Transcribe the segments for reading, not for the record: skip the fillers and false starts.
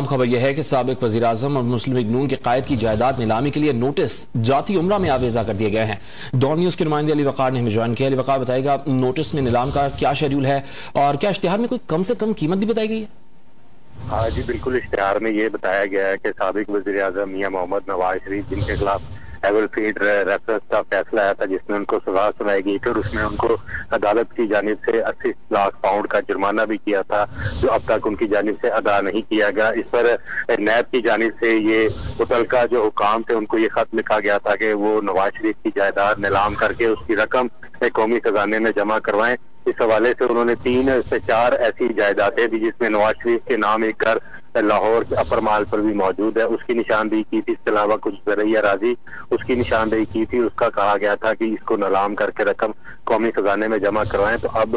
खबर यह है कि साबिक वज़ीर-ए-आज़म और मुस्लिम लीग नून के कायद की जायदाद नीलामी के लिए नोटिस जाती उम्रा में आवेजा कर दिए गए हैं। डॉन न्यूज के नुमाइंदे अली वकार ने हमें ज्वाइन किया। अली वकार, बताएगा नोटिस में नीलाम का क्या शेड्यूल है और क्या इश्तिहार में कोई कम से कम कीमत भी बताई गई है? हाँ जी, बिल्कुल। इश्तिहार में ये बताया गया है कि साबिक वज़ीर-ए-आज़म मियां मोहम्मद नवाज शरीफ, जिनके खिलाफ एवल फीड रेफरेंस का फैसला आया था जिसमें उनको सजा सुनाई गई थी और उसमें उनको अदालत की जानिब से 80 लाख पाउंड का जुर्माना भी किया था, जो अब तक उनकी जानिब से अदा नहीं किया गया। इस पर नैब की जानिब से ये मुतलका जो हुकाम थे उनको ये खत लिखा गया था कि वो नवाज शरीफ की जायदाद नीलाम करके उसकी रकम कौमी खजाने में जमा करवाएं। इस हवाले से उन्होंने 3 से 4 ऐसी जायदादें दी जिसमें नवाज शरीफ के नाम एक घर लाहौर के अपर माल पर भी मौजूद है, उसकी निशानदेही की थी। इसके अलावा कुछ ज़रइया राजी उसकी निशानदेही की थी। उसका कहा गया था कि इसको नीलाम करके रकम कौमी खजाने में जमा करवाएं। तो अब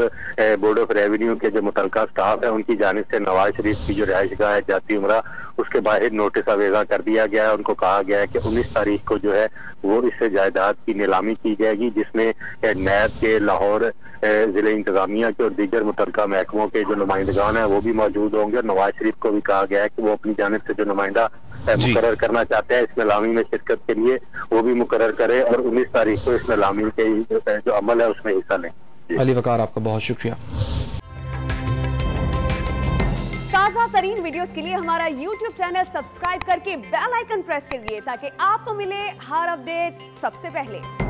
बोर्ड ऑफ रेवेन्यू के जो मुतलका स्टाफ है उनकी जानिब से नवाज शरीफ की जो रिहाइशगाह है जाती उमरा, उसके बाहर नोटिस आवेजा कर दिया गया है। उनको कहा गया है कि 19 तारीख को जो है वो इससे जायदाद की नीलामी की जाएगी, जिसमें नैब के, लाहौर जिले इंतजामिया के और दीगर मुतलका महकमों के जो नुमाइंदगान है वो भी मौजूद होंगे। और नवाज शरीफ को भी कहा गया है कि वो अपनी जानिब से जो नुमाइंदा मुकर्रर करना चाहते हैं इस नीलामी में शिरकत के लिए, वो भी मुकर्रर करे और 19 तारीख को इस नीलामी के जो अमल है उसमें हिस्सा लें। अली वकार, आपका बहुत शुक्रिया। ताज़ा तरीन वीडियोस के लिए हमारा YouTube चैनल सब्सक्राइब करके बेल आइकन प्रेस करिए ताकि आपको मिले हर अपडेट सबसे पहले।